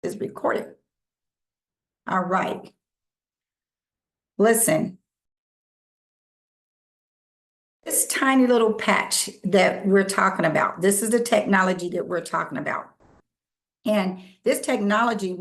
is recorded. All right. Listen. This tiny little patch that we're talking about, this is the technology that we're talking about. And this technology,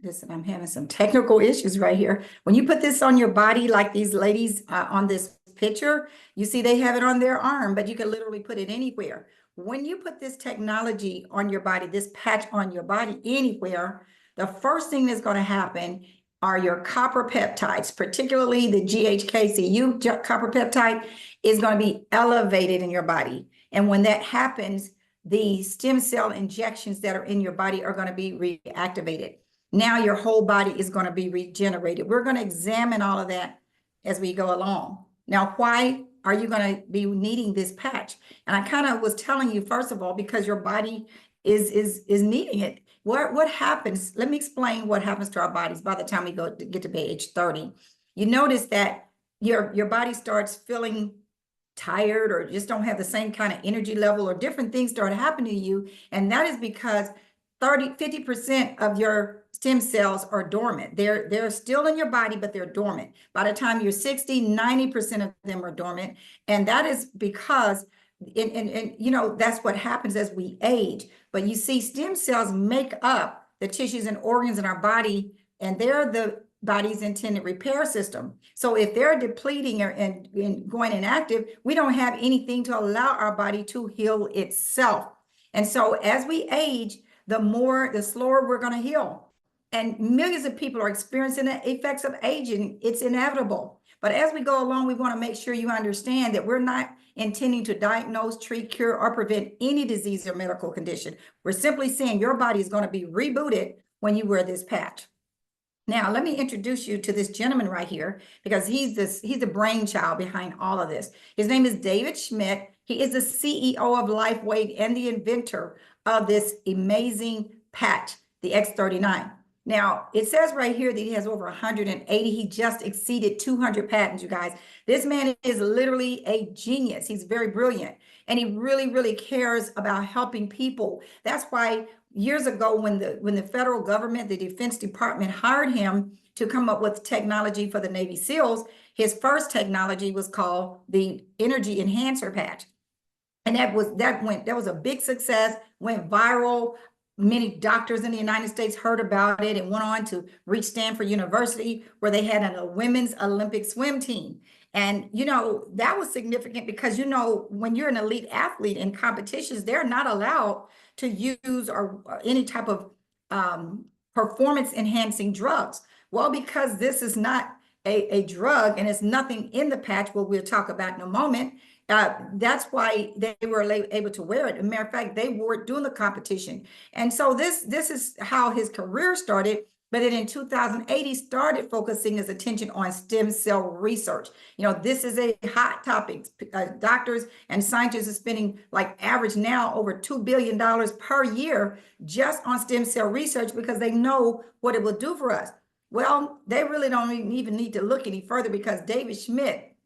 listen, I'm having some technical issues right here. When you put this on your body, like these ladies on this picture, you see they have it on their arm, but you can literally put it anywhere. When you put this technology on your body, this patch on your body anywhere, the first thing that's going to happen are your copper peptides, particularly the GHKCU copper peptide is going to be elevated in your body. And when that happens, the stem cell injections that are in your body are going to be reactivated. Now your whole body is going to be regenerated. We're going to examine all of that as we go along. Now, why are you going to be needing this patch? And I kind of was telling you, first of all, because your body is needing it. What happens? Let me explain what happens to our bodies by the time we get to age 30. You notice that your body starts feeling tired or just don't have the same kind of energy level, or different things start happening to you. And that is because 50% of your stem cells are dormant. They're still in your body, but they're dormant. By the time you're 60, 90% of them are dormant. And that is because, and you know, that's what happens as we age. But you see, stem cells make up the tissues and organs in our body, and they're the body's intended repair system. So if they're depleting and going inactive, we don't have anything to allow our body to heal itself. And so as we age, the slower we're going to heal. And millions of people are experiencing the effects of aging. It's inevitable. But as we go along, we want to make sure you understand that we're not intending to diagnose, treat, cure, or prevent any disease or medical condition. We're simply saying your body is going to be rebooted when you wear this patch. Now, let me introduce you to this gentleman right here, because he's the brainchild behind all of this. His name is David Schmidt. He is the CEO of Lifewave and the inventor of this amazing patch, the X39. Now, it says right here that he has over 180. He just exceeded 200 patents, you guys. This man is literally a genius. He's very brilliant, and he really, really cares about helping people. That's why years ago, when the federal government, the Defense Department, hired him to come up with technology for the Navy SEALs, his first technology was called the Energy Enhancer Patch. And that was a big success, went viral. Many doctors in the United States heard about it and went on to reach Stanford University, where they had a women's Olympic swim team. And, you know, that was significant because, you know, when you're an elite athlete in competitions, they're not allowed to use any type of performance enhancing drugs. Well, because this is not a drug and it's nothing in the patch, what we'll talk about in a moment, that's why they were able to wear it. As a matter of fact, they wore it during the competition. And so this is how his career started. But then in 2008, he started focusing his attention on stem cell research. You know, this is a hot topic. Doctors and scientists are spending, like, average now over $2 billion per year just on stem cell research, because they know what it will do for us. Well, they really don't even need to look any further, because David Schmidt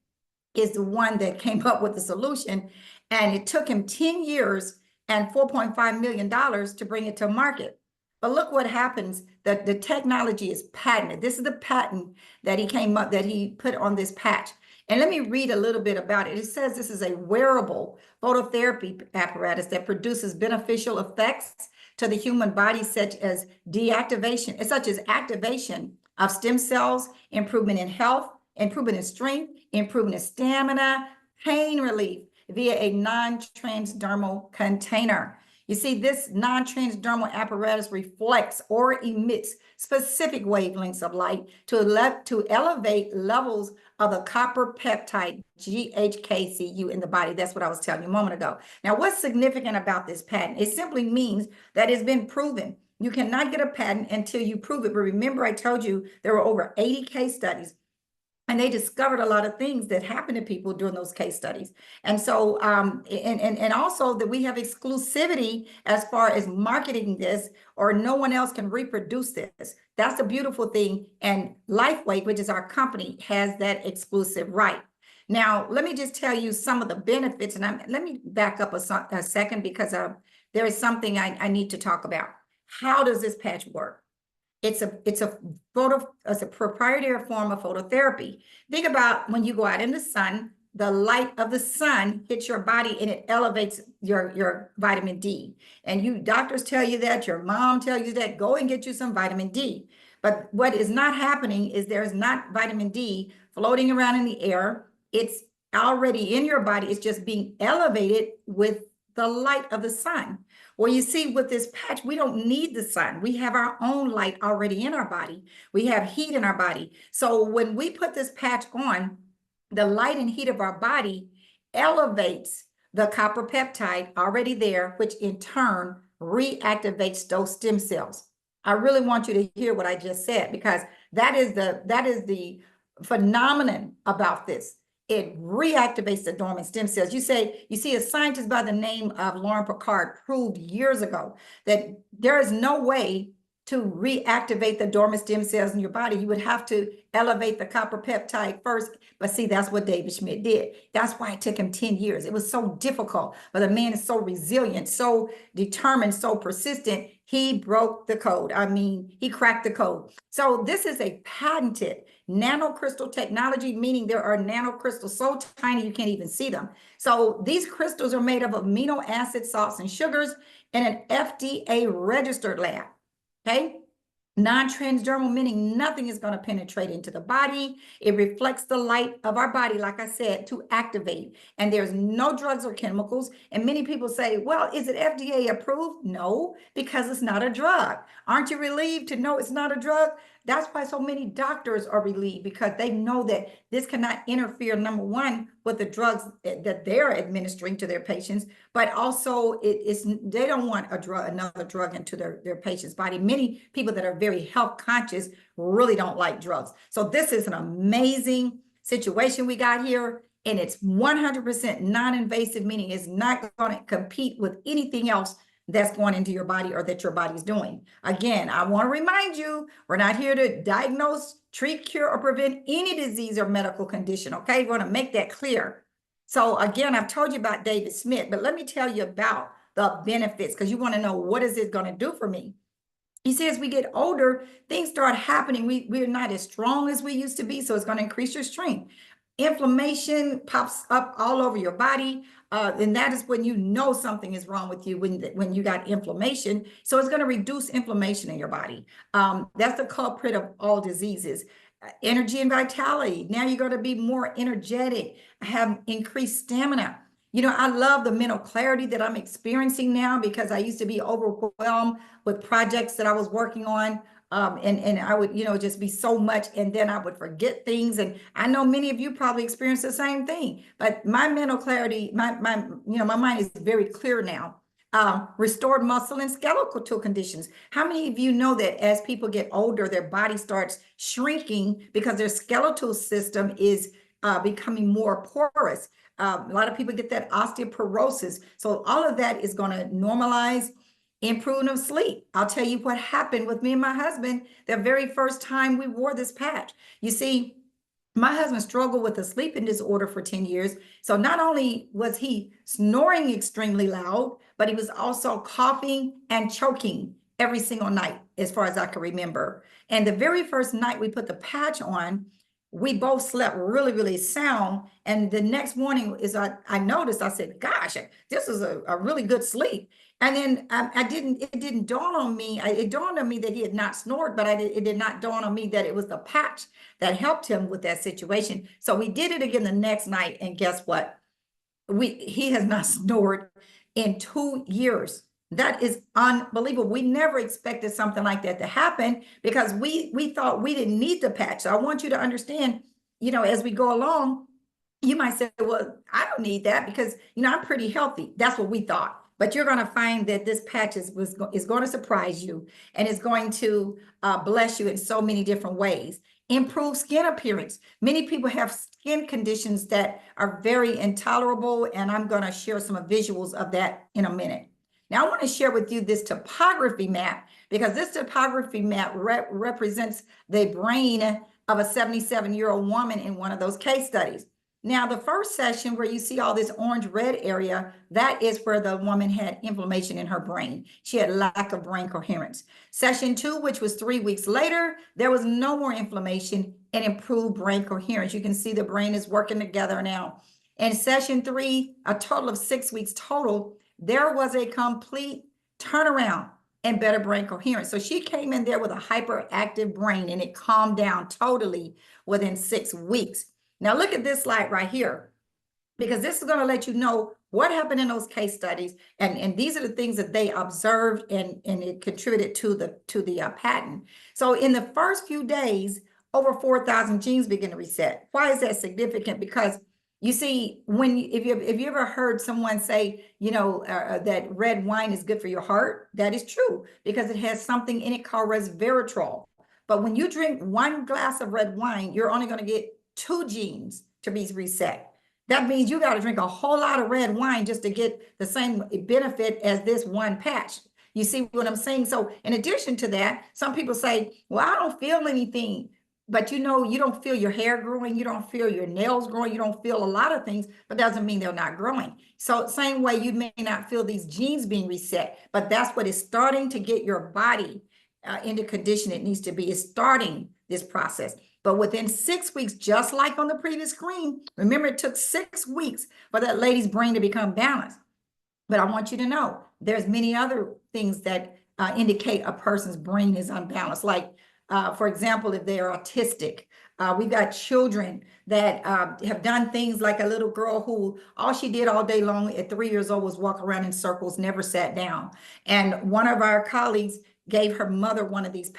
is the one that came up with the solution. And it took him 10 years and $4.5 million to bring it to market. But look what happens, that the technology is patented. This is the patent that he put on this patch. And let me read a little bit about it. It says this is a wearable phototherapy apparatus that produces beneficial effects to the human body, such as activation of stem cells, improvement in health, improvement in strength, improvement in stamina, pain relief via a non-transdermal container. You see, this non-transdermal apparatus reflects or emits specific wavelengths of light to elevate levels of the copper peptide GHKCU in the body. That's what I was telling you a moment ago. Now, what's significant about this patent? It simply means that it's been proven. You cannot get a patent until you prove it. But remember, I told you there were over 80 case studies. And they discovered a lot of things that happened to people during those case studies. And so, and also that we have exclusivity as far as marketing this, or no one else can reproduce this. That's the beautiful thing. And Lifewave, which is our company, has that exclusive right. Now, let me just tell you some of the benefits, and let me back up a second because there is something I need to talk about. How does this patch work? It's a proprietary form of phototherapy. Think about when you go out in the sun, the light of the sun hits your body and it elevates your vitamin D. And you doctors tell you that, your mom tells you that, go and get you some vitamin D. But what is not happening is there's not vitamin D floating around in the air. It's already in your body. It's just being elevated with the light of the sun. Well, you see, with this patch, we don't need the sun. We have our own light already in our body. We have heat in our body. So when we put this patch on, the light and heat of our body elevates the copper peptide already there, which in turn reactivates those stem cells. I really want you to hear what I just said, because that is the phenomenon about this. It reactivates the dormant stem cells. You see a scientist by the name of Lauren Picard proved years ago that there is no way to reactivate the dormant stem cells in your body. You would have to elevate the copper peptide first. But see, that's what David Schmidt did. That's why it took him 10 years. It was so difficult, but the man is so resilient, so determined, so persistent. He broke the code. I mean, he cracked the code. So this is a patented nanocrystal technology, meaning there are nanocrystals so tiny you can't even see them. So these crystals are made of amino acids, salts, and sugars in an FDA registered lab. Okay, non-transdermal, meaning nothing is going to penetrate into the body. It reflects the light of our body, like I said, to activate. And there's no drugs or chemicals. And many people say, well, is it FDA approved? No, because it's not a drug. Aren't you relieved to know it's not a drug? That's why so many doctors are relieved, because they know that this cannot interfere, number one, with the drugs that they're administering to their patients, but also they don't want another drug into their patient's body. Many people that are very health conscious really don't like drugs. So this is an amazing situation we got here, and it's 100% non-invasive, meaning it's not going to compete with anything else that's going into your body or that your body's doing. Again, I want to remind you, we're not here to diagnose, treat, cure, or prevent any disease or medical condition, okay? We want to make that clear. So again, I've told you about David Smith, but let me tell you about the benefits, because you want to know, what is it going to do for me? He says, as we get older, things start happening. We're not as strong as we used to be, so it's going to increase your strength. Inflammation pops up all over your body. And that is when you know something is wrong with you, when you got inflammation. So it's going to reduce inflammation in your body. That's the culprit of all diseases. Energy and vitality. Now you're going to be more energetic, have increased stamina. You know, I love the mental clarity that I'm experiencing now, because I used to be overwhelmed with projects that I was working on. And I would, just be so much, and then I would forget things. And I know many of you probably experience the same thing, but my mental clarity, my mind is very clear now. Restored muscle and skeletal conditions. How many of you know that as people get older, their body starts shrinking because their skeletal system is becoming more porous? A lot of people get that osteoporosis. So all of that is going to normalize. Improvement of sleep. I'll tell you what happened with me and my husband the very first time we wore this patch. You see, my husband struggled with a sleeping disorder for 10 years. So not only was he snoring extremely loud, but he was also coughing and choking every single night, as far as I can remember. And the very first night we put the patch on, we both slept really, really sound. And the next morning, I noticed, I said, gosh, this is a really good sleep. And then it didn't dawn on me. It dawned on me that he had not snored, but it did not dawn on me that it was the patch that helped him with that situation. So we did it again the next night, and guess what? He has not snored in 2 years. That is unbelievable. We never expected something like that to happen, because we thought we didn't need the patch. So I want you to understand, as we go along, you might say, well, I don't need that because, I'm pretty healthy. That's what we thought. But you're going to find that this patch is going to surprise you, and it's going to bless you in so many different ways. Improve skin appearance. Many people have skin conditions that are very intolerable, and I'm going to share some visuals of that in a minute. Now, I want to share with you this topography map, because this topography map represents the brain of a 77-year-old woman in one of those case studies. Now, the first session where you see all this orange-red area, that is where the woman had inflammation in her brain. She had lack of brain coherence. Session 2, which was 3 weeks later, there was no more inflammation and improved brain coherence. You can see the brain is working together now. In session 3, a total of 6 weeks total, there was a complete turnaround and better brain coherence. So she came in there with a hyperactive brain and it calmed down totally within 6 weeks. Now look at this slide right here, because this is going to let you know what happened in those case studies. And these are the things that they observed and it contributed to the patent. So in the first few days, over 4,000 genes begin to reset. Why is that significant? Because you see, if you ever heard someone say, that red wine is good for your heart, that is true because it has something in it called resveratrol. But when you drink 1 glass of red wine, you're only going to get 2 genes to be reset. That means you got to drink a whole lot of red wine just to get the same benefit as this one patch. You see what I'm saying? So in addition to that, some people say, well, I don't feel anything. But you don't feel your hair growing, you don't feel your nails growing, you don't feel a lot of things, but doesn't mean they're not growing. So same way you may not feel these genes being reset, but that's what is starting to get your body into condition it needs to be. It's starting this process. But within 6 weeks, just like on the previous screen, remember it took 6 weeks for that lady's brain to become balanced. But I want you to know there's many other things that indicate a person's brain is unbalanced. Like, for example, if they're autistic, we've got children that have done things like a little girl who all she did all day long at 3 years old was walk around in circles, never sat down. And one of our colleagues gave her mother one of these,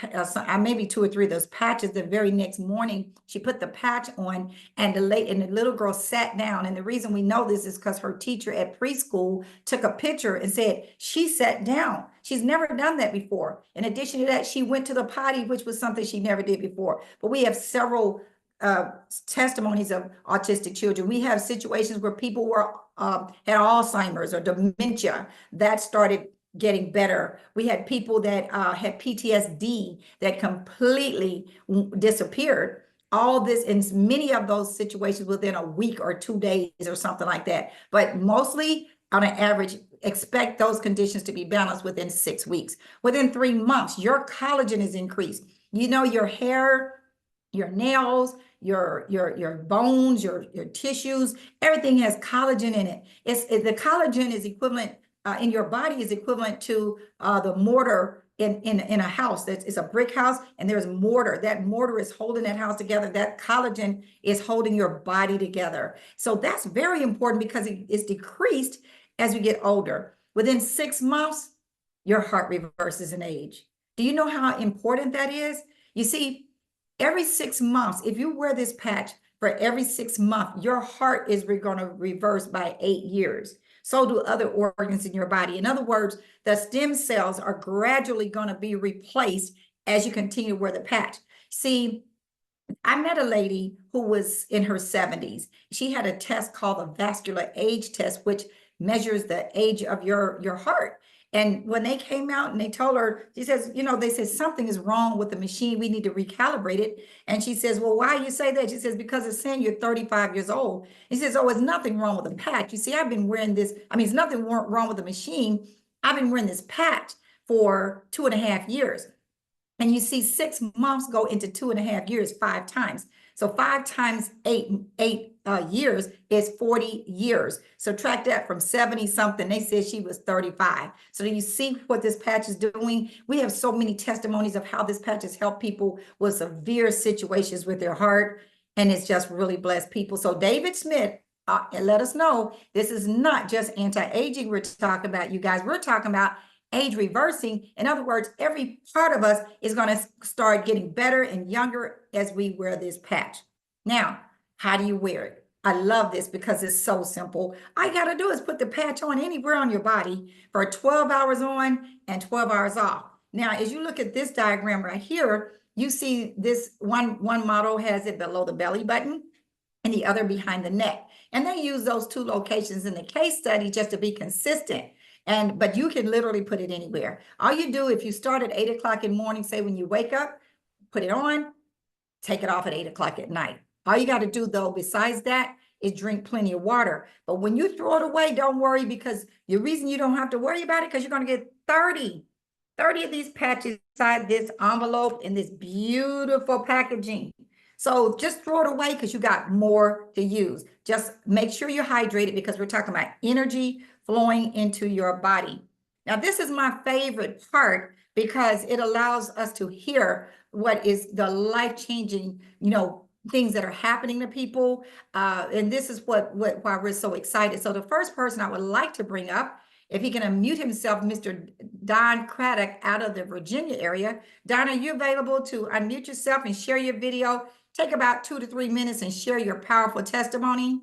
maybe 2 or 3 of those patches. The very next morning, she put the patch on and the little girl sat down. And the reason we know this is because her teacher at preschool took a picture and said, she sat down. She's never done that before. In addition to that, she went to the potty, which was something she never did before. But we have several testimonies of autistic children. We have situations where people had Alzheimer's or dementia that started getting better. We had people that had PTSD that completely disappeared. All this in many of those situations within a week or 2 days or something like that. But mostly on an average, expect those conditions to be balanced within 6 weeks. Within 3 months, your collagen is increased. Your hair, your nails, your bones, your tissues, everything has collagen in it. The collagen is equivalent in your body is equivalent to the mortar in a house. It's a brick house and there's mortar. That mortar is holding that house together. That collagen is holding your body together. So that's very important because it's decreased as we get older. Within 6 months, your heart reverses in age. Do you know how important that is? You see, every 6 months, if you wear this patch for every 6 months, your heart is going to reverse by 8 years. So do other organs in your body. In other words, the stem cells are gradually going to be replaced as you continue to wear the patch. See, I met a lady who was in her 70s. She had a test called the vascular age test, which measures the age of your heart. And when they came out and they told her, she says, they said something is wrong with the machine. We need to recalibrate it. And she says, well, why you say that? She says, because it's saying you're 35 years old. He says, oh, it's nothing wrong with the patch. You see, I've been wearing this. It's nothing wrong with the machine. I've been wearing this patch for 2.5 years. And you see 6 months go into 2.5 years 5 times. So 5 times 8 years is 40 years. Subtract that from 70 something. They said she was 35. So do you see what this patch is doing? We have so many testimonies of how this patch has helped people with severe situations with their heart. And it's just really blessed people. So David Smith, let us know, this is not just anti-aging we're talking about, you guys. We're talking about age reversing. In other words, every part of us is going to start getting better and younger as we wear this patch. Now, how do you wear it? I love this because it's so simple. All you got to do is put the patch on anywhere on your body for 12 hours on and 12 hours off. Now, as you look at this diagram right here, you see this one model has it below the belly button and the other behind the neck. And they use those 2 locations in the case study just to be consistent. But you can literally put it anywhere. All you do, if you start at 8 o'clock in the morning, say when you wake up, put it on, take it off at 8 o'clock at night. All you got to do though, besides that, is drink plenty of water. But when you throw it away, don't worry, because the reason you don't have to worry about it, because you're going to get 30 of these patches inside this envelope in this beautiful packaging. So just throw it away because you got more to use. Just make sure you're hydrated, because we're talking about energy flowing into your body. Now, this is my favorite part because it allows us to hear what is the life-changing, things that are happening to people. And this is why we're so excited. So the first person I would like to bring up, if he can unmute himself, Mr. Don Craddock out of the Virginia area. Don, are you available to unmute yourself and share your video? Take about 2 to 3 minutes and share your powerful testimony.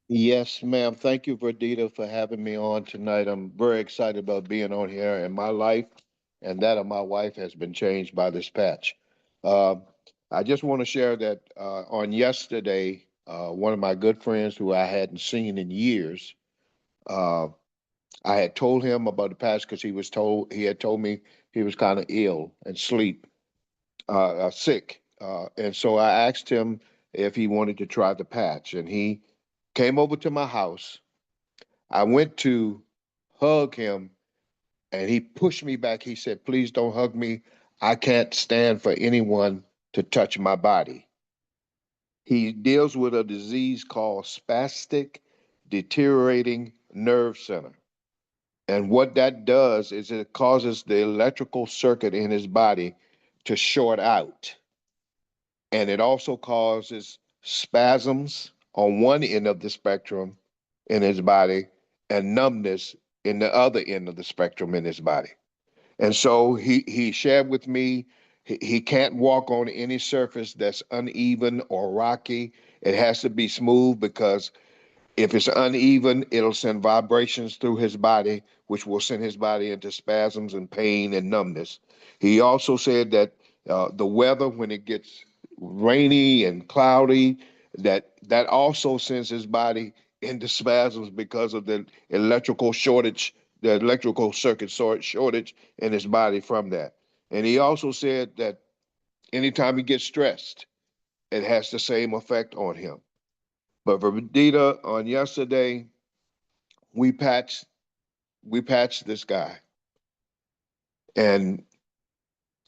Yes, ma'am. Thank you, Verdita, for having me on tonight. I'm very excited about being on here, and my life and that of my wife has been changed by this patch. Uh, I just want to share that on yesterday, one of my good friends who I hadn't seen in years, uh, I had told him about the patch because he had told me he was kind of ill and sick. And so I asked him if he wanted to try the patch, and he came over to my house. I went to hug him, and he pushed me back. He said, "Please don't hug me. I can't stand for anyone to touch my body." He deals with a disease called spastic deteriorating nerve center. And what that does is it causes the electrical circuit in his body to short out. And it also causes spasms on one end of the spectrum in his body and numbness in the other end of the spectrum in his body. And so he shared with me he can't walk on any surface that's uneven or rocky. It has to be smooth because if it's uneven, it'll send vibrations through his body, which will send his body into spasms and pain and numbness. He also said that the weather, when it gets rainy and cloudy, that also sends his body into spasms because of the electrical shortage, the electrical circuit shortage in his body from that. And he also said that anytime he gets stressed, it has the same effect on him. But for Verdita, on yesterday, we patched we patched this guy, and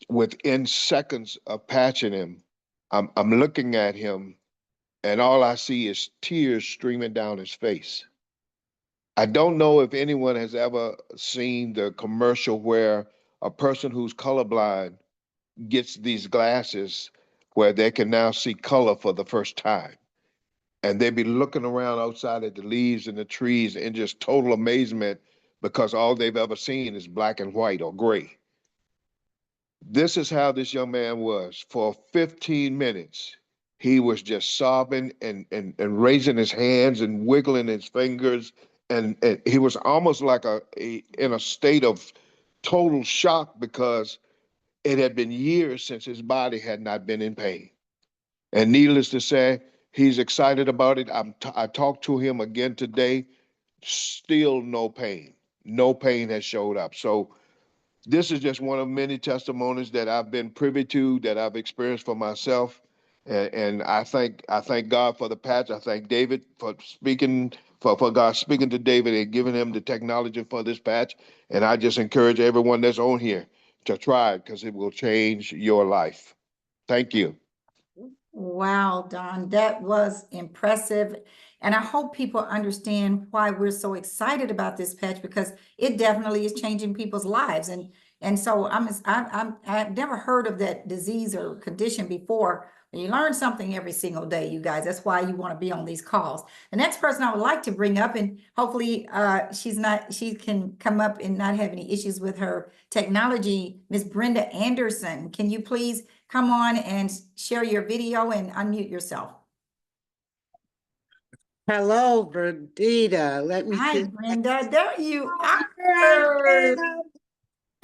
within seconds of patching him, I'm looking at him, and all I see is tears streaming down his face. I don't know if anyone has ever seen the commercial where a person who's colorblind gets these glasses where they can now see color for the first time. And they'd be looking around outside at the leaves and the trees in just total amazement because all they've ever seen is black and white or gray. This is how this young man was. For 15 minutes, he was just sobbing and raising his hands and wiggling his fingers. And he was almost like in a state of total shock because it had been years since his body had not been in pain. And needless to say, he's excited about it. I talked to him again today. Still no pain. No pain has showed up. So this is just one of many testimonies that I've been privy to, that I've experienced for myself. And I thank God for the patch. I thank David for speaking, for God speaking to David and giving him the technology for this patch. And I just encourage everyone that's on here to try it because it will change your life. Thank you. Wow, Don, that was impressive. And I hope people understand why we're so excited about this patch, because it definitely is changing people's lives. And so I've never heard of that disease or condition before. You learn something every single day, you guys. That's why you want to be on these calls. The next person I would like to bring up, and hopefully she can come up and not have any issues with her technology, Miss Brenda Anderson. Can you please come on and share your video and unmute yourself? Hello, Verdita. Let me Hi, see. Brenda. There you Hi, are. Pam.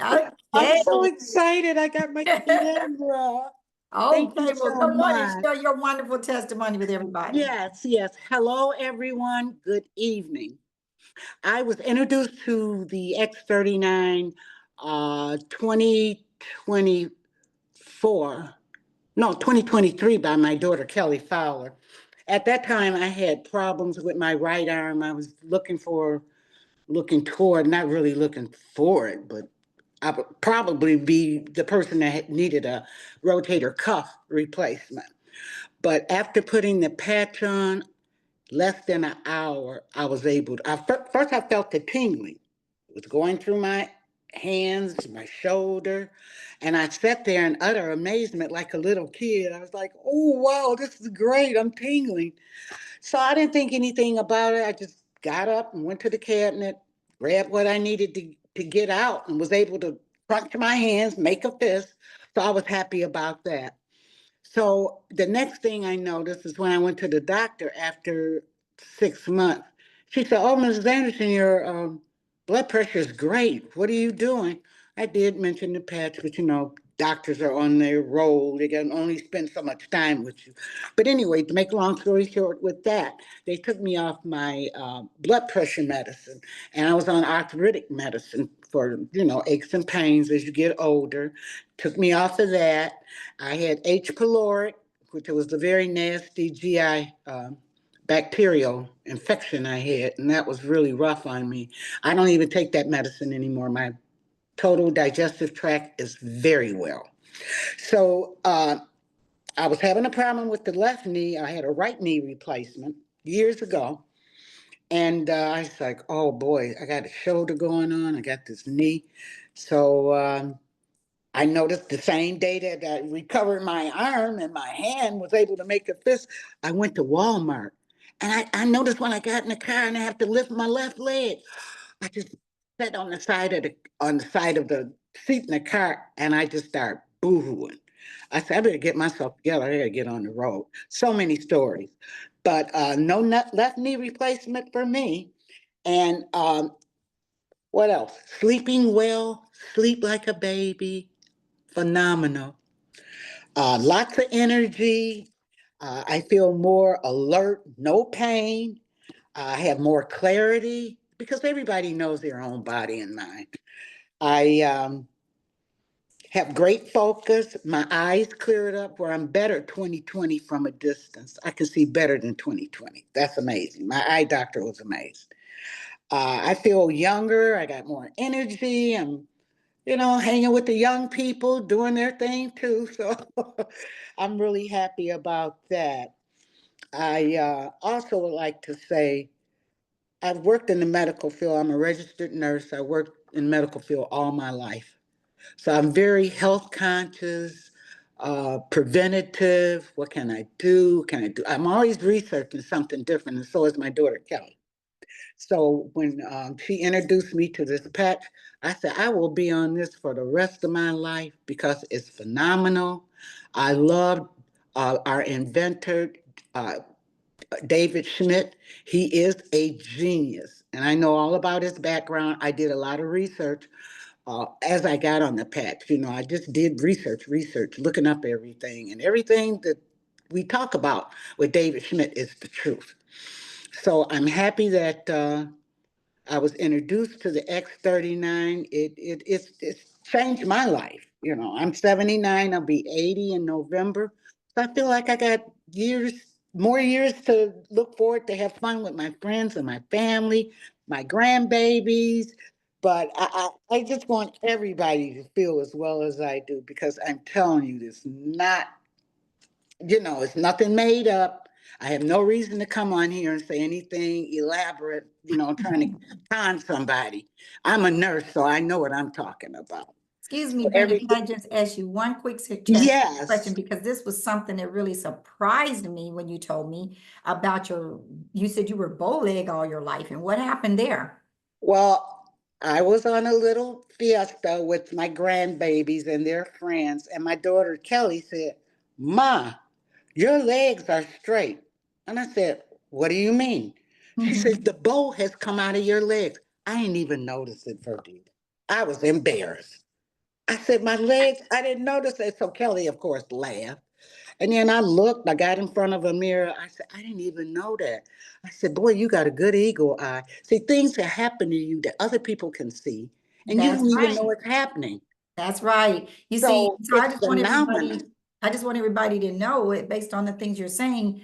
Okay. I'm so excited. I got my camera. Thank you Okay, well, so come on and much. share your wonderful testimony with everybody. Yes. Hello, everyone. Good evening. I was introduced to the X39 2024, no, 2023 by my daughter, Kelly Fowler. At that time, I had problems with my right arm. I was looking toward, not really looking for it, but I would probably be the person that needed a rotator cuff replacement. But after putting the patch on, less than an hour, I was able to, first I felt the tingling. It was going through my hands, my shoulder, and I sat there in utter amazement like a little kid. I was like, oh, wow, this is great. I'm tingling. So I didn't think anything about it. I just got up and went to the cabinet, grabbed what I needed to get out, and was able to crunch my hands, make a fist. So I was happy about that. So the next thing I noticed is when I went to the doctor after 6 months. She said, "Oh, Mrs. Anderson, your blood pressure is great. What are you doing?" I did mention the patch, but doctors are on their roll. They can only spend so much time with you. But anyway, to make a long story short, with that, they took me off my blood pressure medicine, and I was on arthritic medicine for aches and pains as you get older. Took me off of that. I had H. pylori, which was a very nasty GI bacterial infection I had, and that was really rough on me. I don't even take that medicine anymore. My total digestive tract is very well. So I was having a problem with the left knee. I had a right knee replacement years ago. And I was like, oh boy, I got a shoulder going on. I got this knee. So I noticed the same day that I recovered my arm and my hand was able to make a fist, I went to Walmart. And I noticed when I got in the car and I have to lift my left leg, I just sat on the side of the seat in the car and I just started boohooing. I said, I better get myself together. I gotta get on the road. So many stories. But no left knee replacement for me. And what else? Sleeping well, sleep like a baby, phenomenal. Lots of energy. I feel more alert, no pain. I have more clarity because everybody knows their own body and mind. I have great focus. My eyes cleared up where I'm better 20/20 from a distance. I can see better than 20/20. That's amazing. My eye doctor was amazed. I feel younger. I got more energy. I'm hanging with the young people, doing their thing too. So I'm really happy about that. I also would like to say I've worked in the medical field. I'm a registered nurse. I worked in medical field all my life. So I'm very health conscious, preventative. What can I do? Can I do? I'm always researching something different, and so is my daughter Kelly. So when she introduced me to this patch, I said, I will be on this for the rest of my life because it's phenomenal. I love our inventor, uh, David Schmidt. He is a genius. And I know all about his background. I did a lot of research as I got on the patch. I just did research, looking up everything. And everything that we talk about with David Schmidt is the truth. So I'm happy that I was introduced to the X39. It's changed my life. I'm 79. I'll be 80 in November. So I feel like I got more years to look forward to have fun with my friends and my family, my grandbabies. But I just want everybody to feel as well as I do because I'm telling you, it's nothing made up. I have no reason to come on here and say anything elaborate, trying to con somebody. I'm a nurse, so I know what I'm talking about. Excuse me, So Brenda, can I just ask you one quick question? Yes. Because this was something that really surprised me when you told me about you said you were bow leg all your life, and what happened there? Well, I was on a little fiesta with my grandbabies and their friends, and my daughter Kelly said, "Ma, your legs are straight." And I said, "What do you mean?" She said, "The bow has come out of your legs." I didn't even notice it, Verdita. I was embarrassed. I said, "My legs, I didn't notice it." So Kelly, of course, laughed. And then I looked, I got in front of a mirror. I said, I didn't even know that. I said, boy, you got a good eagle eye. See, things that happen to you that other people can see, and you That's don't even right. know it's happening. That's right. You see, So so it's phenomenal. I just want everybody to know it based on the things you're saying.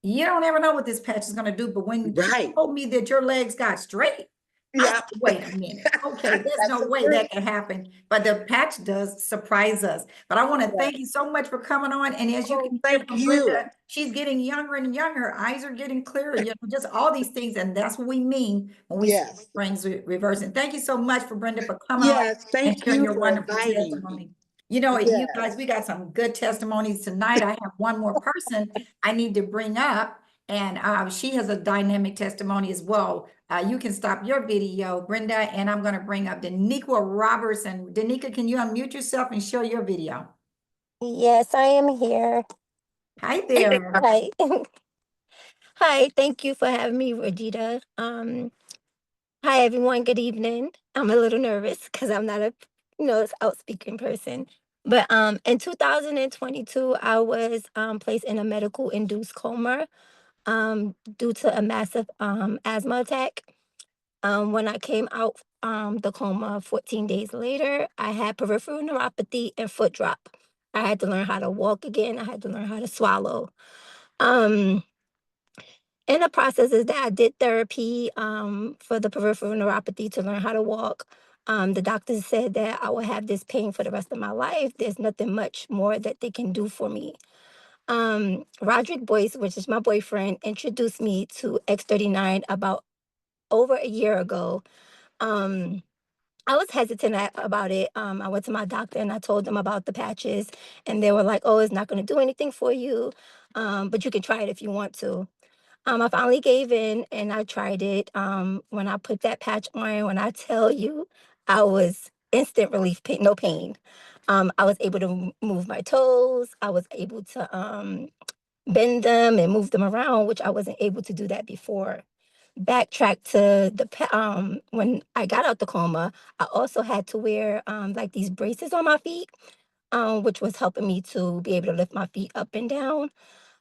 you don't ever know what this patch is gonna do, but when you Right. told me that your legs got straight, I Yeah. said, wait a minute. Okay, there's That's no the way truth. that can happen, but the patch does surprise us. But I want to Yeah. thank you so much for coming on. And as you Oh, can hear thank from you. Brenda, she's getting younger and younger. Her eyes are getting clearer, you know, just all these things. And that's what we mean when we say Yes. springs reversing. Thank you so much for Brenda for coming on Yes. and Thank sharing you your for wonderful inviting me. testimony. You know, you guys, Yes. we got some good testimonies tonight. I have one more person I need to bring up. And she has a dynamic testimony as well. You can stop your video, Brenda, and I'm going to bring up Daniqua Robertson. Danica, can you unmute yourself and show your video? Yes, I am here. Hi there. Hi. Hi, thank you for having me, Verdita. Hi everyone, good evening. I'm a little nervous because I'm not a outspeaking person. But in 2022, I was placed in a medical induced coma due to a massive asthma attack. When I came out the coma 14 days later, I had peripheral neuropathy and foot drop. I had to learn how to walk again. I had to learn how to swallow. Um, in the process is that I did therapy for the peripheral neuropathy to learn how to walk. The doctors said that I will have this pain for the rest of my life. There's nothing much more that they can do for me. Roderick Boyce, which is my boyfriend, introduced me to X39 about over a year ago. Um, I was hesitant about it. I went to my doctor and I told them about the patches, and they were like, "Oh, it's not going to do anything for you, but you can try it if you want to." I finally gave in and I tried it. When I put that patch on, when I tell you, I was instant relief, pain, no pain. I was able to move my toes. I was able to bend them and move them around, which I wasn't able to do that before. Backtrack to when I got out the coma, I also had to wear like these braces on my feet, which was helping me to be able to lift my feet up and down.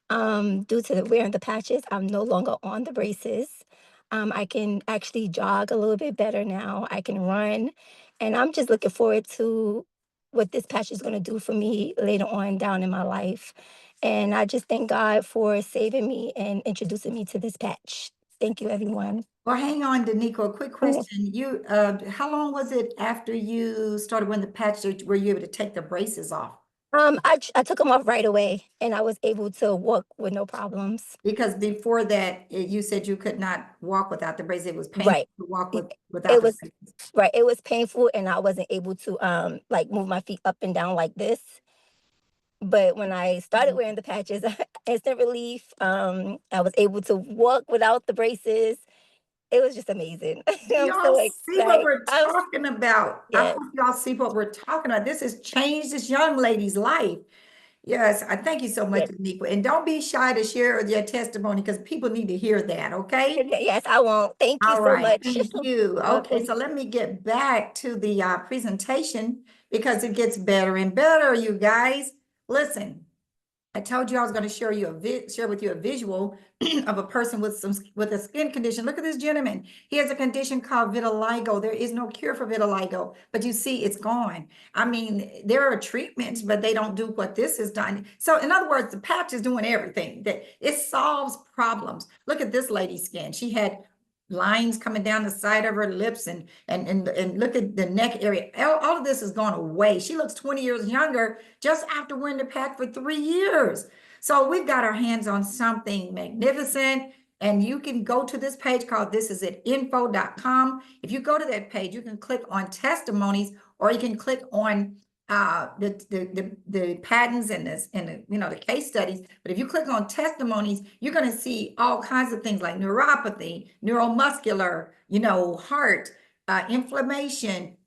Due to the wearing the patches, I'm no longer on the braces. I can actually jog a little bit better now. I can run, and I'm just looking forward to what this patch is going to do for me later on down in my life. And I just thank God for saving me and introducing me to this patch. Thank you, everyone. Well, hang on, Daniqua, a quick Okay. question. How long was it after you started wearing the patch that were you able to take the braces off? I took them off right away, and I was able to walk with no problems. Because before that, you said you could not walk without the braces. It was painful Right. to walk It without it the was braces. right. It was painful, and I wasn't able to like move my feet up and down like this. But when I started wearing the patches, instant relief. I was able to walk without the braces. It was just amazing. I'm Y'all so see what excited. we're talking about. I Yes, hope y'all see what we're talking about. This has changed this young lady's life. Yes, I thank you so much, yes, Daniqua. And don't be shy to share your testimony because people need to hear that, okay? yes. I won't. Thank you All so right, much. thank you. Okay, Welcome. so let me get back to the presentation because it gets better and better, you guys. Listen, I told you I was going to share with you a visual of a person with a skin condition. Look at this gentleman. He has a condition called vitiligo. There is no cure for vitiligo, but you see, it's gone. I mean, there are treatments, but they don't do what this has done. So, in other words, the patch is doing everything. That it solves problems. Look at this lady's skin. She had lines coming down the side of her lips and look at the neck area. All of this has gone away. She looks 20 years younger just after wearing the patch for 3 years. So we've got our hands on something magnificent. And you can go to this page called thisisit.info.com. If you go to that page, you can click on testimonies or you can click on the patents and the case studies. But if you click on testimonies, you're going to see all kinds of things like neuropathy, neuromuscular, heart, inflammation,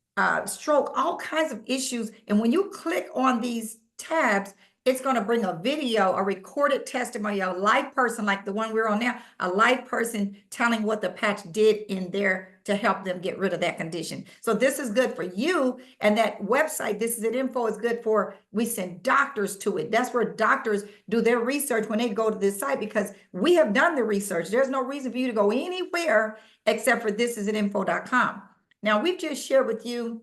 stroke, all kinds of issues. And when you click on these tabs, it's going to bring a video, a recorded testimony, a live person like the one we're on now, a live person telling what the patch did in there to help them get rid of that condition. So this is good for you. And that website, This Is It Info, is good for, we send doctors to it. That's where doctors do their research when they go to this site because we have done the research. There's no reason for you to go anywhere except for thisisit.info.com. Now, we've just shared with you,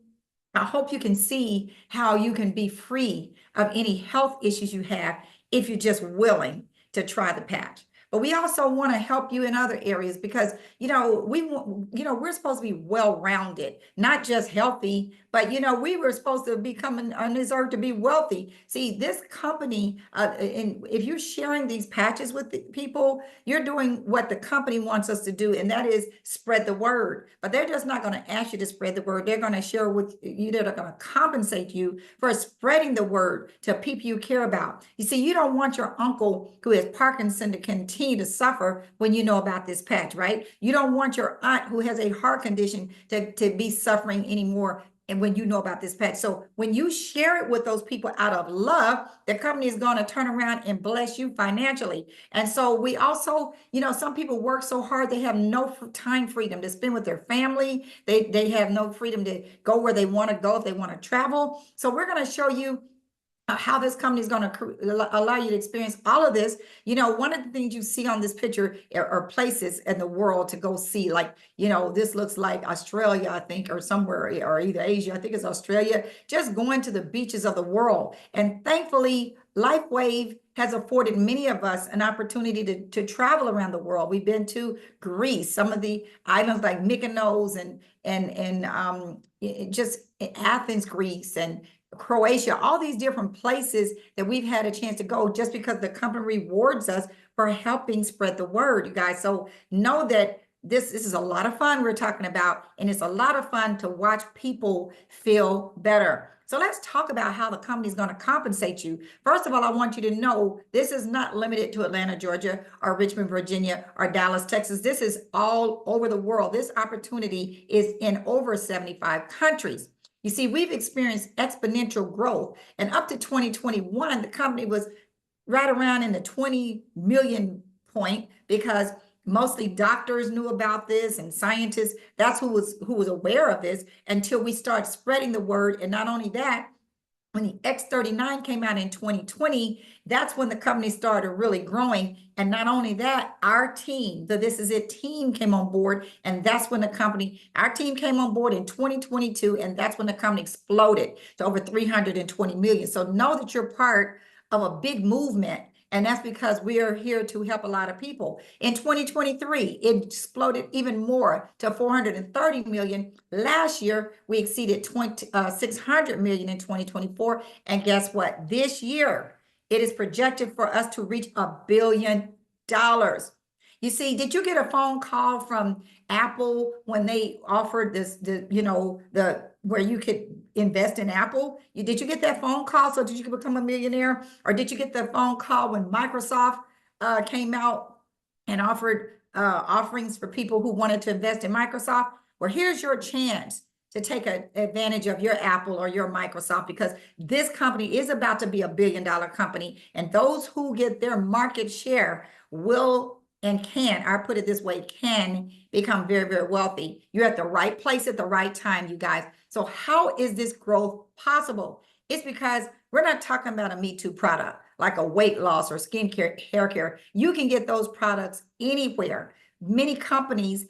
I hope you can see how you can be free of any health issues you have if you're just willing to try the patch. but we also want to help you in other areas because, we're supposed to be well-rounded, not just healthy, but, we were supposed to become on this earth to be wealthy. See, this company, and if you're sharing these patches with the people, you're doing what the company wants us to do, and that is spread the word. But they're just not going to ask you to spread the word. They're going to share with you, they're going to compensate you for spreading the word to people you care about. You see, you don't want your uncle who has Parkinson to continue to suffer when you know about this patch, right? You don't want your aunt who has a heart condition to be suffering anymore. And when you know about this patch. So when you share it with those people out of love, the company is going to turn around and bless you financially. And so we also, some people work so hard, they have no time freedom to spend with their family. They have no freedom to go where they want to go if they want to travel. So we're going to show you how this company is going to allow you to experience all of this. One of the things you see on this picture are places in the world to go see, like, this looks like Australia, I think, or somewhere, or either Asia, I think it's Australia, just going to the beaches of the world. And thankfully, Lifewave has afforded many of us an opportunity to travel around the world. We've been to Greece, some of the islands like Mykonos and just Athens, Greece, and Croatia, all these different places that we've had a chance to go just because the company rewards us for helping spread the word, you guys. So know that this is a lot of fun we're talking about, and it's a lot of fun to watch people feel better. So let's talk about how the company is going to compensate you. First of all, I want you to know this is not limited to Atlanta, Georgia, or Richmond, Virginia, or Dallas, Texas. This is all over the world. This opportunity is in over 75 countries. You see, we've experienced exponential growth, and up to 2021, the company was right around in the 20 million point because mostly doctors knew about this and scientists. That's who was aware of this until we started spreading the word. And not only that, when the X39 came out in 2020, that's when the company started really growing. And not only that, our team, the This Is It team came on board. And that's when our team came on board in 2022. And that's when the company exploded to over 320 million. So know that you're part of a big movement. And that's because we are here to help a lot of people. In 2023, it exploded even more to 430 million. Last year, we exceeded 600 million in 2024. And guess what? This year, it is projected for us to reach $1 billion. You see, did you get a phone call from Apple when they offered this, where you could invest in Apple? Did you get that phone call? So did you become a millionaire? Or did you get the phone call when Microsoft came out and offered offerings for people who wanted to invest in Microsoft? Well, here's your chance to take advantage of your Apple or your Microsoft, because this company is about to be $1 billion company. And those who get their market share will and can, I put it this way, can become very, very wealthy. You're at the right place at the right time, you guys. So how is this growth possible? It's because we're not talking about a Me Too product, like a weight loss or skincare, hair care. You can get those products anywhere. Many companies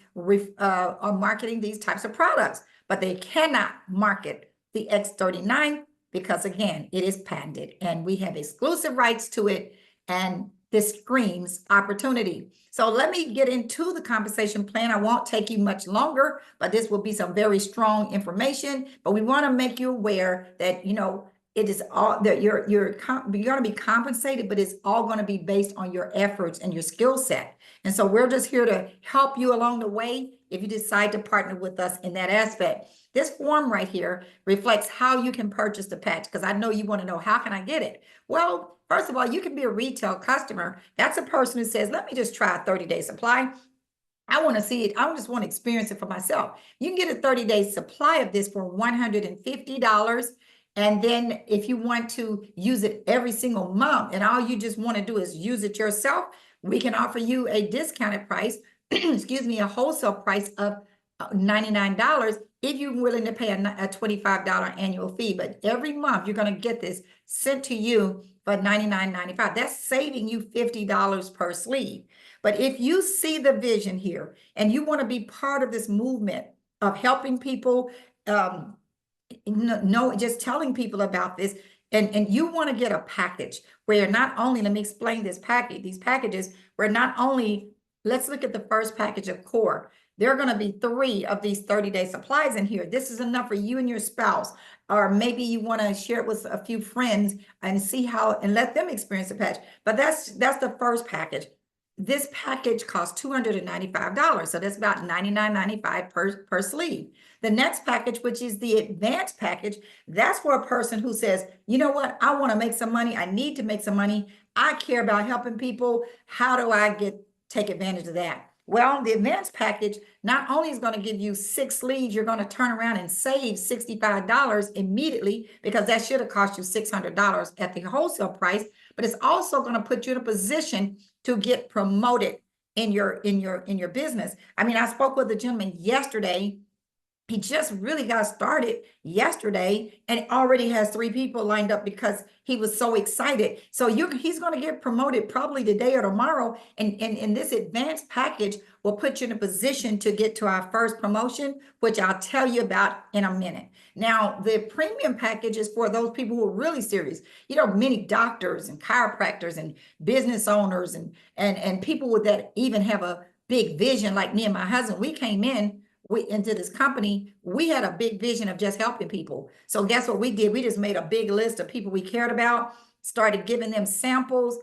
are marketing these types of products, but they cannot market the X39 because, again, it is patented and we have exclusive rights to it. And this screams opportunity. So let me get into the compensation plan. I won't take you much longer, but this will be some very strong information. But we want to make you aware that, it is all that you're going to be compensated, but it's all going to be based on your efforts and your skill set. And so we're just here to help you along the way if you decide to partner with us in that aspect. This form right here reflects how you can purchase the patch, because I know you want to know, how can I get it? Well, first of all, you can be a retail customer. That's a person who says, let me just try a 30-day supply. I want to see it. I just want to experience it for myself. You can get a 30-day supply of this for $150. And then if you want to use it every single month and all you just want to do is use it yourself, we can offer you a discounted price, excuse me, a wholesale price of $99 if you're willing to pay a $25 annual fee. But every month you're going to get this sent to you for $99.95. That's saving you $50 per sleeve. But if you see the vision here and you want to be part of this movement of helping people, just telling people about this, And you want to get a package where not only, let me explain this package, these packages, where not only, let's look at the first package of core. There are going to be 3 of these 30-day supplies in here. This is enough for you and your spouse, or maybe you want to share it with a few friends and see how, and let them experience the patch. But that's the first package. This package costs $295. So that's about $99.95 per sleeve. The next package, which is the advanced package, that's for a person who says, you know what, I want to make some money. I need to make some money. I care about helping people. How do I take advantage of that? Well, the advanced package not only is going to give you 6 sleeves, you're going to turn around and save $65 immediately, because that should have cost you $600 at the wholesale price, but it's also going to put you in a position to get promoted in your business. I mean, I spoke with a gentleman yesterday. He just really got started yesterday and already has 3 people lined up because he was so excited. So he's going to get promoted probably today or tomorrow. And this advanced package will put you in a position to get to our first promotion, which I'll tell you about in a minute. Now, the premium package is for those people who are really serious. You know, many doctors and chiropractors and business owners and people that even have a big vision, like me and my husband. We came into this company, we had a big vision of just helping people. So guess what we did? We just made a big list of people we cared about, started giving them samples.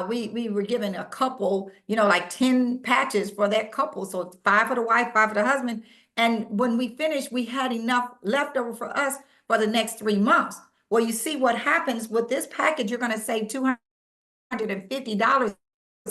We were given a couple, like 10 patches for that couple. So 5 for the wife, 5 for the husband. And when we finished, we had enough left over for us for the next 3 months. Well, you see what happens with this package, you're going to save $250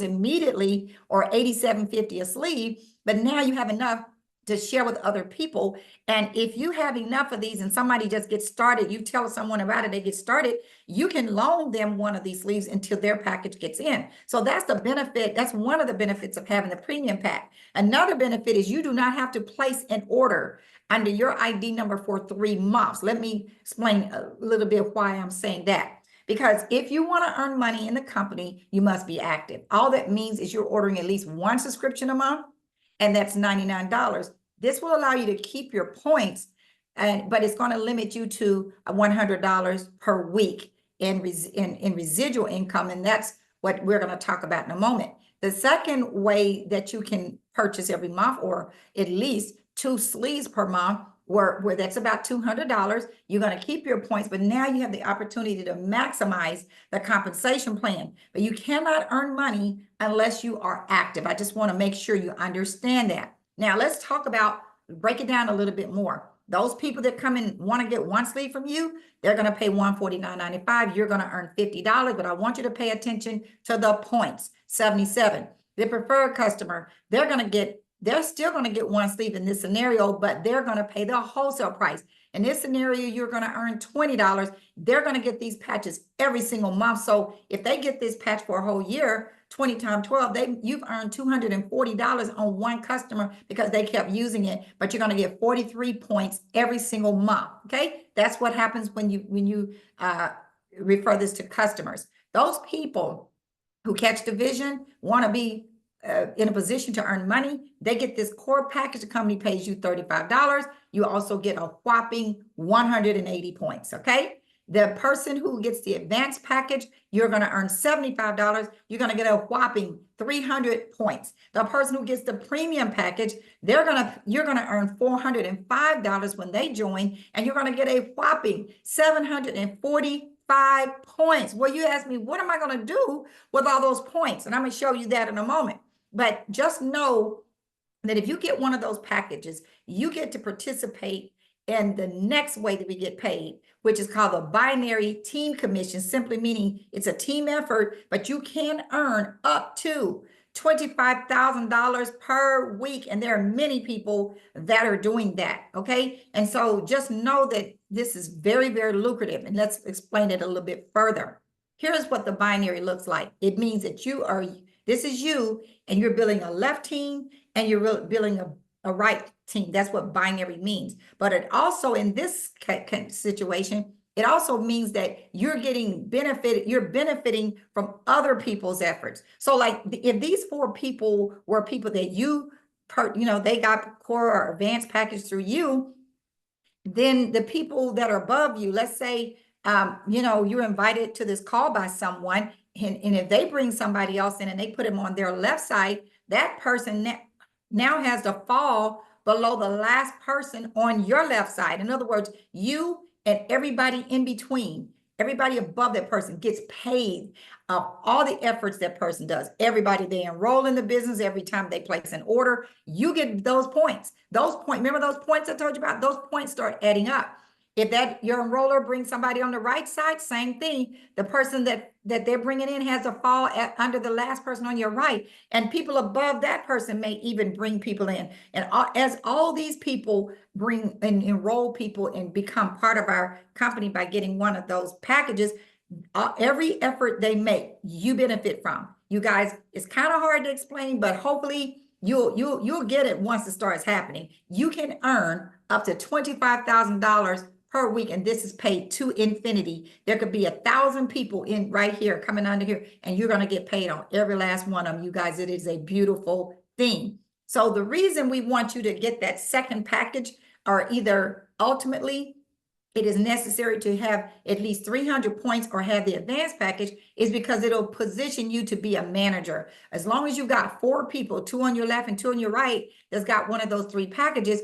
immediately, or $87.50 a sleeve. But now you have enough to share with other people. And if you have enough of these and somebody just gets started, you tell someone about it, they get started, you can loan them one of these sleeves until their package gets in. So that's the benefit. That's one of the benefits of having the premium pack. Another benefit is you do not have to place an order under your ID number for 3 months. Let me explain a little bit why I'm saying that. Because if you want to earn money in the company, you must be active. All that means is you're ordering at least 1 subscription a month, and that's $99. This will allow you to keep your points, but it's going to limit you to $100 per week in residual income, and that's what we're going to talk about in a moment. The second way that you can purchase every month, or at least 2 sleeves per month, where that's about $200, you're going to keep your points, but now you have the opportunity to maximize the compensation plan. But you cannot earn money unless you are active. I just want to make sure you understand that. Now let's break it down a little bit more. Those people that come and want to get 1 sleeve from you, they're going to pay $149.95. You're going to earn $50, but I want you to pay attention to the points, 77. The preferred customer, they're still going to get 1 sleeve in this scenario, but they're going to pay the wholesale price. In this scenario, you're going to earn $20. They're going to get these patches every single month. So if they get this patch for a whole year, 20 times 12, you've earned $240 on 1 customer because they kept using it, but you're going to get 43 points every single month. Okay. That's what happens when you refer this to customers. Those people who catch the vision, want to be in a position to earn money, they get this core package. The company pays you $35. You also get a whopping 180 points. Okay. The person who gets the advanced package, you're going to earn $75. You're going to get a whopping 300 points. The person who gets the premium package, you're going to earn $405 when they join, and you're going to get a whopping 745 points. Well, you ask me, what am I going to do with all those points? And I'm going to show you that in a moment. But just know that if you get one of those packages, you get to participate in the next way that we get paid, which is called the binary team commission, simply meaning it's a team effort, but you can earn up to $25,000 per week. And there are many people that are doing that. Okay. And so just know that this is very, very lucrative. And let's explain it a little bit further. Here's what the binary looks like. It means that this is you, and you're building a left team and you're building a right team. That's what binary means. But it also, in this situation, it also means that you're benefiting from other people's efforts. So like if these 4 people were people that they got core or advanced package through you, then the people that are above you, let's say you know, you're invited to this call by someone, and if they bring somebody else in and they put them on their left side, that person now has to fall below the last person on your left side. In other words, you and everybody in between, everybody above that person gets paid all the efforts that person does. Everybody, they enroll in the business every time they place an order, you get those points. Those points, remember those points I told you about? Those points start adding up. If that your enroller brings somebody on the right side, same thing. The person that they're bringing in has to fall under the last person on your right. And people above that person may even bring people in. And as all these people bring and enroll people and become part of our company by getting one of those packages, every effort they make, you benefit from. You guys, it's kind of hard to explain, but hopefully you'll get it once it starts happening. You can earn up to $25,000 per week, and this is paid to infinity. There could be 1,000 people in right here coming under here, and you're going to get paid on every last one of them. You guys, it is a beautiful thing. So the reason we want you to get that second package, or either ultimately it is necessary to have at least 300 points or have the advanced package, is because it'll position you to be a manager. As long as you've got 4 people, 2 on your left and 2 on your right, that's got one of those 3 packages,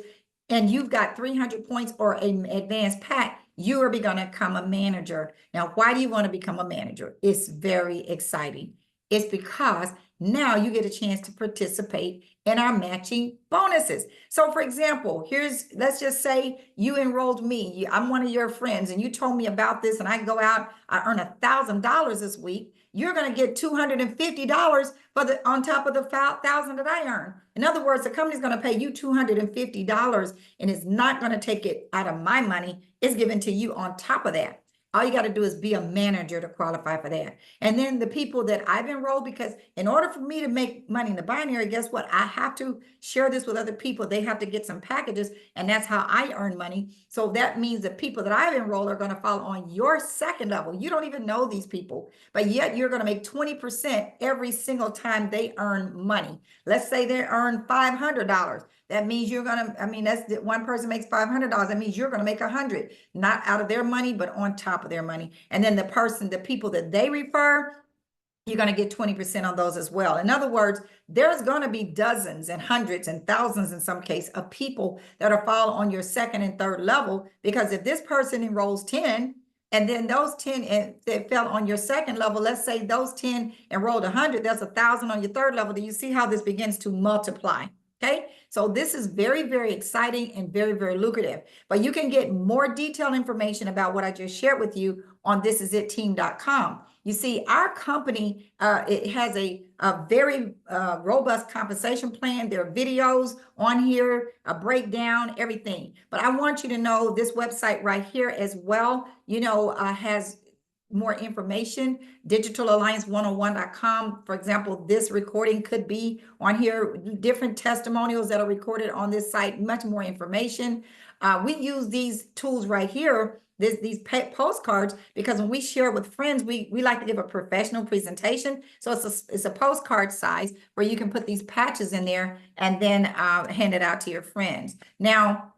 and you've got 300 points or an advanced pack, you are going to become a manager. Now, why do you want to become a manager? It's very exciting. It's because now you get a chance to participate in our matching bonuses. So for example, let's just say you enrolled me. I'm one of your friends and you told me about this, and I go out, I earn $1,000 this week. You're going to get $250 on top of the $1,000 that I earn. In other words, the company's going to pay you $250, and it's not going to take it out of my money. It's given to you on top of that. All you got to do is be a manager to qualify for that. And then the people that I've enrolled, because in order for me to make money in the binary, guess what? I have to share this with other people. They have to get some packages, and that's how I earn money. So that means the people that I've enrolled are going to fall on your second level. You don't even know these people, but yet you're going to make 20% every single time they earn money. Let's say they earn $500. That means you're going to, I mean, that's one person makes $500. That means you're going to make 100, not out of their money, but on top of their money. And then the people that they refer, you're going to get 20% on those as well. In other words, there's going to be dozens and hundreds and thousands in some case of people that are fall on your second and third level, because if this person enrolls 10, and then those 10 that fell on your second level, let's say those 10 enrolled 100, that's 1,000 on your third level. Do you see how this begins to multiply? Okay, so this is very, very exciting and very, very lucrative. But you can get more detailed information about what I just shared with you on thisisitteam.com. You see, our company, it has a very robust compensation plan. There are videos on here, a breakdown, everything. But I want you to know this website right here as well, you know, has more information, digitalalliance101.com. For example, this recording could be on here, different testimonials that are recorded on this site, much more information. We use these tools right here, these postcards, because when we share it with friends, we like to give a professional presentation. So it's a postcard size where you can put these patches in there and then hand it out to your friends. Now,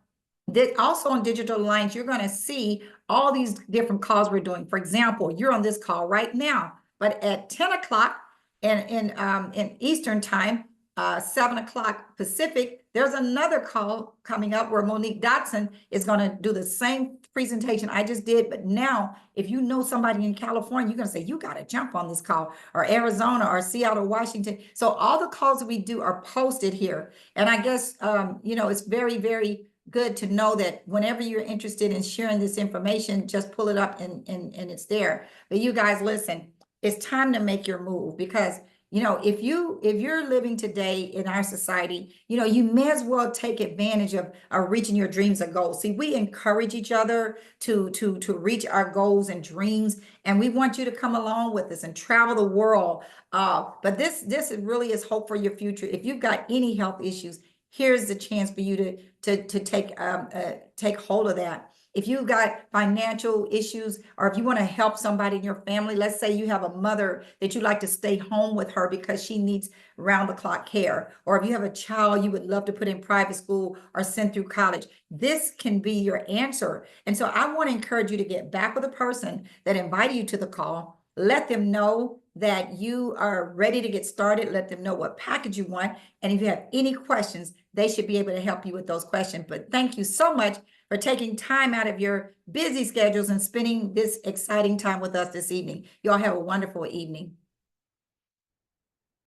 also on Digital Alliance, you're going to see all these different calls we're doing. For example, you're on this call right now, but at 10 o'clock in Eastern time, 7 o'clock Pacific, there's another call coming up where Monique Dotson is going to do the same presentation I just did. But now, if you know somebody in California, you're going to say, you got to jump on this call, or Arizona, or Seattle, Washington. So all the calls that we do are posted here. And I guess, you know, it's very, very good to know that whenever you're interested in sharing this information, just pull it up and it's there. But you guys, listen, it's time to make your move, because you know, if you're living today in our society, you know, you may as well take advantage of reaching your dreams and goals. See, we encourage each other to reach our goals and dreams, and we want you to come along with us and travel the world. But this really is hope for your future. If you've got any health issues, here's the chance for you to take hold of that. If you've got financial issues, or if you want to help somebody in your family, let's say you have a mother that you'd like to stay home with her because she needs round the clock care, or if you have a child you would love to put in private school or send through college, this can be your answer. And so I want to encourage you to get back with a person that invited you to the call. Let them know that you are ready to get started. Let them know what package you want. And if you have any questions, they should be able to help you with those questions. But thank you so much for taking time out of your busy schedules and spending this exciting time with us this evening. You all have a wonderful evening.